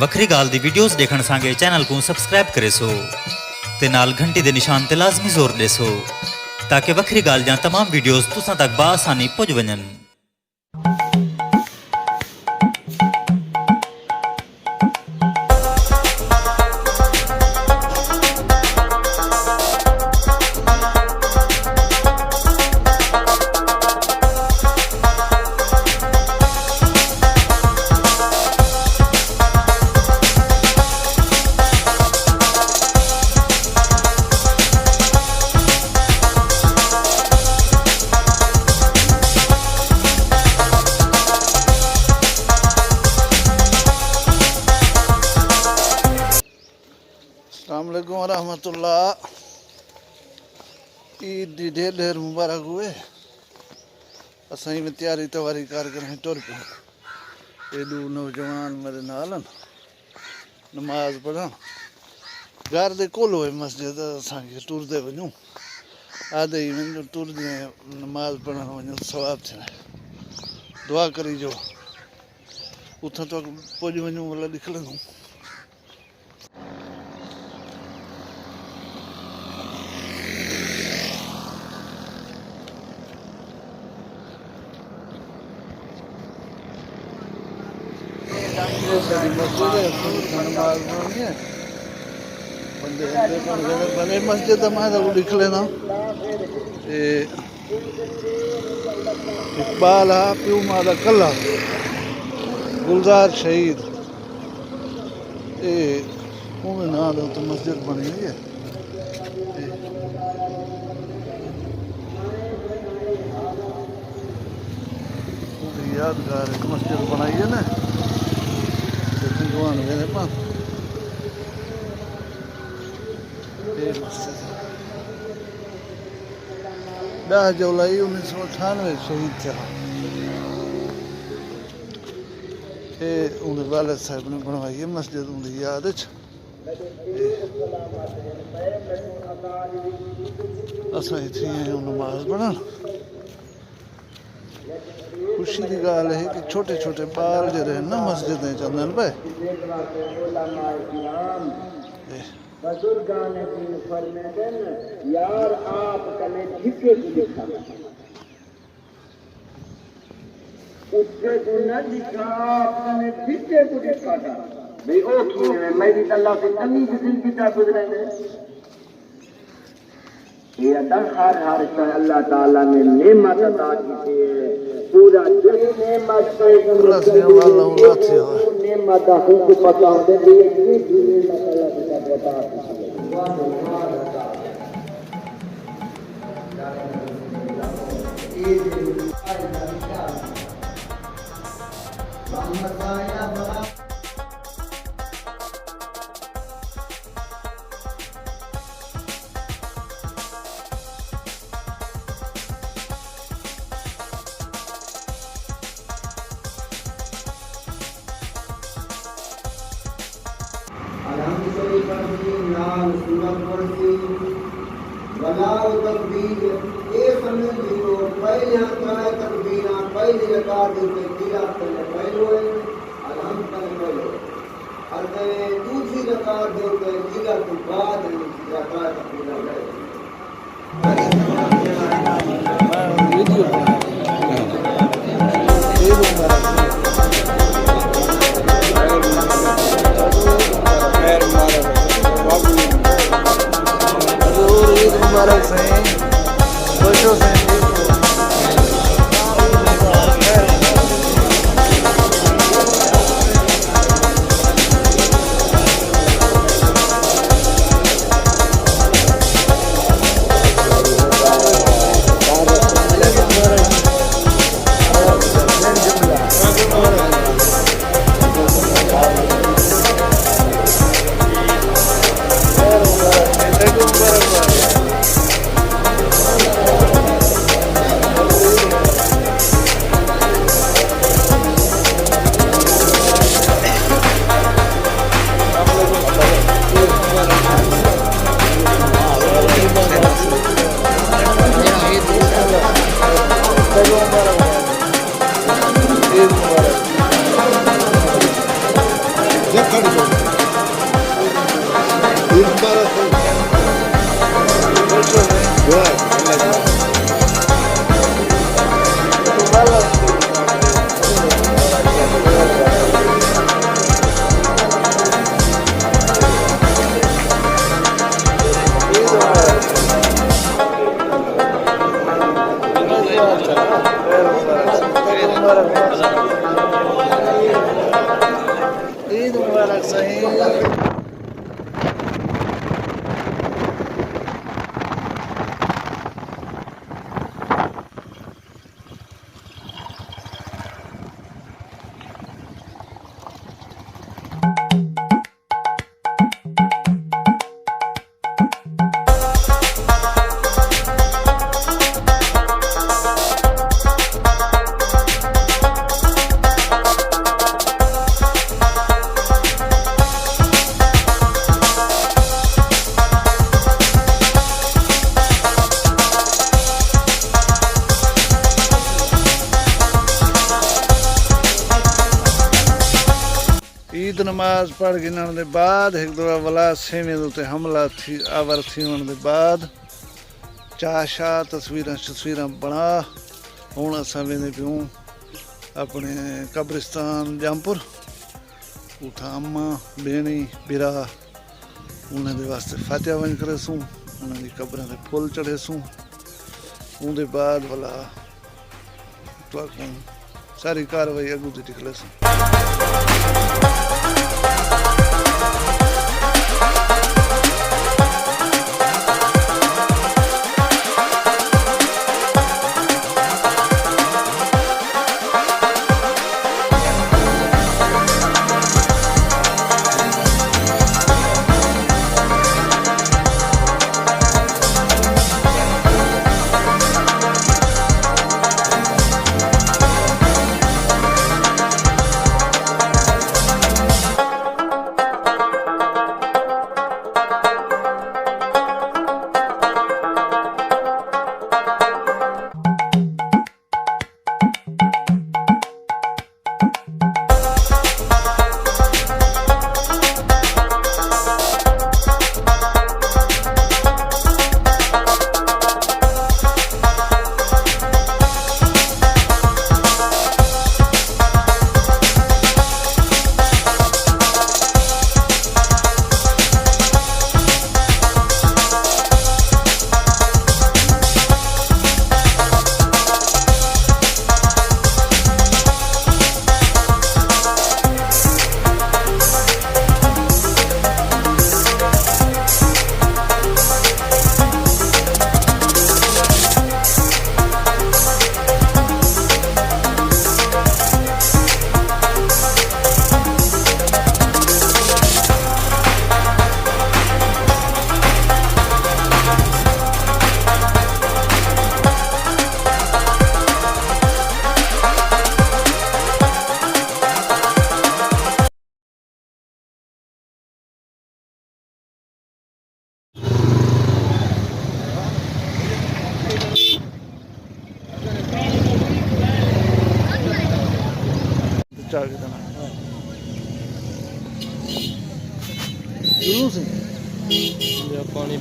वखरी गाल दी वीडियोस देखण सांगे चैनल को सब्सक्राइब करे सो ते नाल घंटी दे निशान ते लाजमी जोर दे सो ताकि वखरी गाल जा तमाम वीडियोस तुसां तक बासानी पुज वञन। अस्सलाम वालेकुम रहमतुल्लाह। ईद दी ढेर ढेर मुबारक हुए। असां में तैयारी तवारी कर टुर पे एडू नौजवान मेरे नाल नमाज पढ़न घर दे कोल होए मस्जिद असांखे टुरदे वञूं आदे ही वञो टुरदे नमाज पढ़न वञो सवाब थिए दुआ करी जो उथां तक पुज वञूं मतलब निकलूं। बने मस्जिद लिख लेना इकबाल हा प्यू मादा कला गुलजार शहीद नाल तो मस्जिद बनी हुई है। यादगार एक मस्जिद बनाई है ना मेरे पास ॾह जुलाई 1998 शहीद थिया उन वालिद साहब ने बनवाई है मस्जिद उनकी याद असां इत्थे आए नमाज पढ़न। खुशी की गाल है कि छोटे छोटे बाल जो ना मस्जिदें चंदन पे यार आप कने ढिके दिखा उठे को न दिखा कने ढिके को दिखा भाई ओ की मेरी अल्लाह से कमी जिंदगी का गुजरेंगे ये हर अल्लाह ताला ने नेमत अता की है पूरा जग नेमत पे नेमत हमको पता होते ये नेमत अल्लाह की बता दूसरी रकात दो मुबारक से खुशो से तक सही। ईद नमाज पढ़ गिनण दे बाद एक दो वला सेवें दे उत्ते हमला थी आवर थिवण दे बाद चाशा तस्वीरां बना हुण असां वेंदे पियूं अपने कब्रिस्तान जामपुर उठां अम्मा भेणी बिरा उन्हां दे वास्ते फातिहा वंज करेसूं उन्हां दी कब्रां ते फुल चढ़ेसूं उहदे बाद वला तुहानूं सारी कार्रवाई अगू दी दिखलेसूं। चाल देना जुलूस है पानी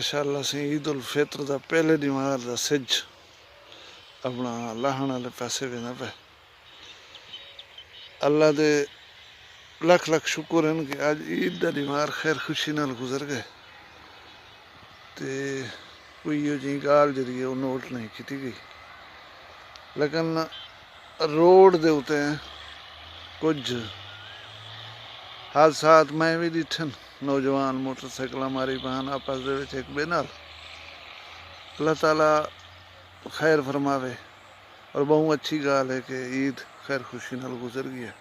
माशाअल्लाह से ईद उल फितर का पहले दिमाग का सिज अपना लाहण वाले पासे वेंदा पे। अल्लाह दे लख लख शुक्र हैं कि अज ईद का दिमाग खैर खुशी नाल गुजर गए। तो कोई इहो जी गाल जी है वो नोट नहीं की गई, लेकिन रोड दे उत्ते कुछ हादसात मैं भी डिठन। नौजवान मोटरसाइकिल मारी बहन आपस दे विच एक बे नाल। अल्लाह ताला खैर फरमावे और बहुत अच्छी गाल है कि ईद खैर खुशी नाल गुजर गई है।